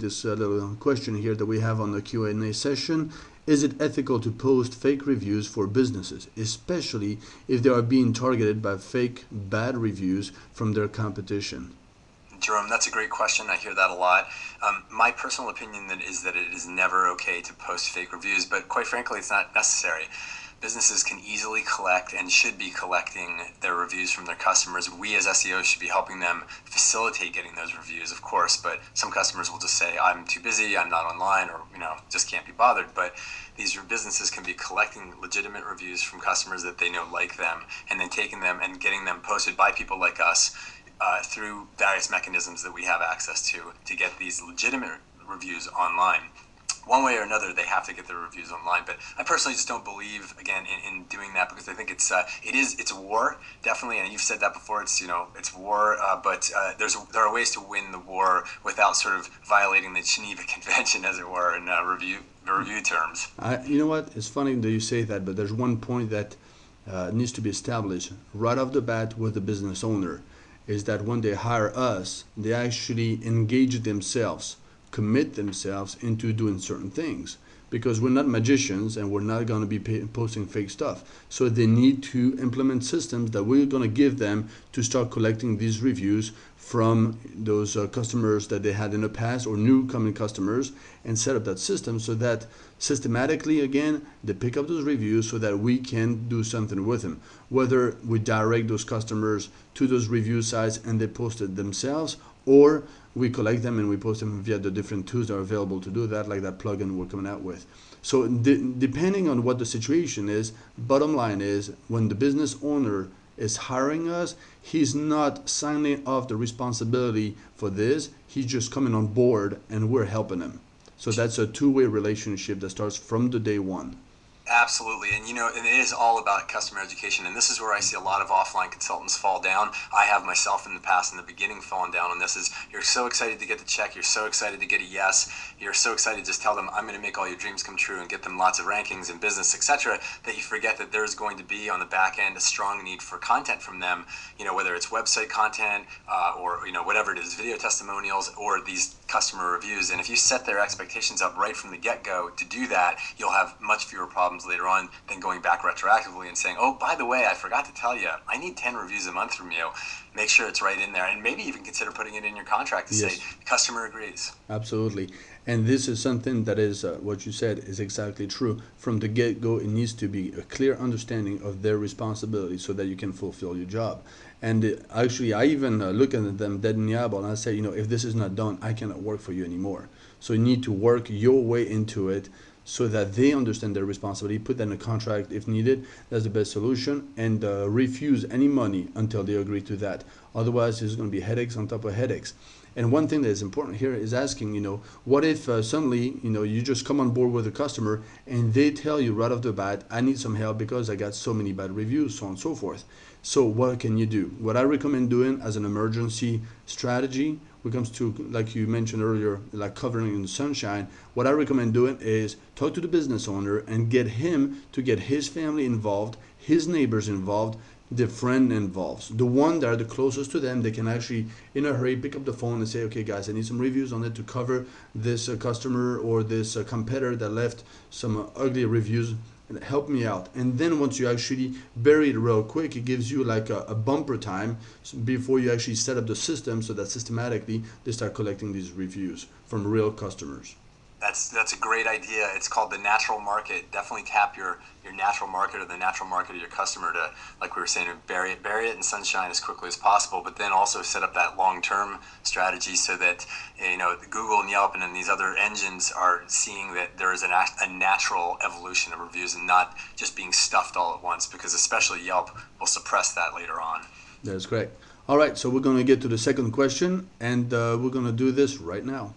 this little question here that we have on the Q&A session. Is it ethical to post fake reviews for businesses, especially if they are being targeted by fake bad reviews from their competition? Jerome, that's a great question. I hear that a lot. My personal opinion is that it is never okay to post fake reviews, but quite frankly, it's not necessary. Businesses can easily collect and should be collecting their reviews from their customers. We as SEOs should be helping them facilitate getting those reviews, of course, but some customers will just say, I'm too busy, I'm not online, or just can't be bothered. But these businesses can be collecting legitimate reviews from customers that they know like them, and then taking them and getting them posted by people like us through various mechanisms that we have access to get these legitimate reviews online. One way or another, they have to get their reviews online. But I personally just don't believe, again, in doing that, because I think it's a war, definitely, and you've said that before. It's war, but there are ways to win the war without sort of violating the Geneva Convention, as it were, in review terms. You know what? It's funny that you say that, but there's one point that needs to be established right off the bat with the business owner, is that when they hire us, they actually engage themselves, commit themselves into doing certain things, because we're not magicians and we're not going to be posting fake stuff. So they need to implement systems that we're going to give them to start collecting these reviews from those customers that they had in the past or new coming customers, and set up that system so that systematically, again, they pick up those reviews so that we can do something with them. Whether we direct those customers to those review sites and they post it themselves, or we collect them and we post them via the different tools that are available to do that, like that plugin we're coming out with. So depending on what the situation is, bottom line is, when the business owner is hiring us, he's not signing off the responsibility for this. He's just coming on board and we're helping him. So that's a two-way relationship that starts from the day one. Absolutely, and it is all about customer education, and this is where I see a lot of offline consultants fall down. I have myself in the past, in the beginning, fallen down on this. Is you're so excited to get the check, you're so excited to get a yes, you're so excited to just tell them, I'm going to make all your dreams come true and get them lots of rankings in business, etc., that you forget that there's going to be on the back end a strong need for content from them, whether it's website content or whatever it is, video testimonials or these customer reviews. And if you set their expectations up right from the get-go to do that, you'll have much fewer problems later on than going back retroactively and saying, oh, by the way, I forgot to tell you, I need 10 reviews a month from you. Make sure it's right in there, and maybe even consider putting it in your contract to say the customer agrees. Absolutely. And this is something that is what you said is exactly true. From the get-go, it needs to be a clear understanding of their responsibility so that you can fulfill your job. And actually, I even look at them dead in the eyeball and I say, if this is not done, I cannot work for you anymore. So you need to work your way into it so that they understand their responsibility, put that in a contract if needed. That's the best solution, and refuse any money until they agree to that. Otherwise, there's going to be headaches on top of headaches. And one thing that is important here is asking, what if suddenly, you just come on board with a customer and they tell you right off the bat, I need some help because I got so many bad reviews, so on and so forth. So what can you do? What I recommend doing as an emergency strategy when it comes to, like you mentioned earlier, like covering in the sunshine, what I recommend doing is talk to the business owner and get him to get his family involved, his neighbors involved, the friend involved. The one that are the closest to them, they can actually, in a hurry, pick up the phone and say, okay, guys, I need some reviews on it to cover this customer or this competitor that left some ugly reviews. Help me out. And then once you actually bury it real quick, it gives you like a bumper time before you actually set up the system so that systematically they start collecting these reviews from real customers. That's a great idea. It's called the natural market. Definitely tap your natural market or the natural market of your customer to, like we were saying, bury it in sunshine as quickly as possible, but then also set up that long-term strategy so that Google and Yelp and then these other engines are seeing that there is a natural evolution of reviews and not just being stuffed all at once, because especially Yelp will suppress that later on. That's great. All right, so we're going to get to the second question, and we're going to do this right now.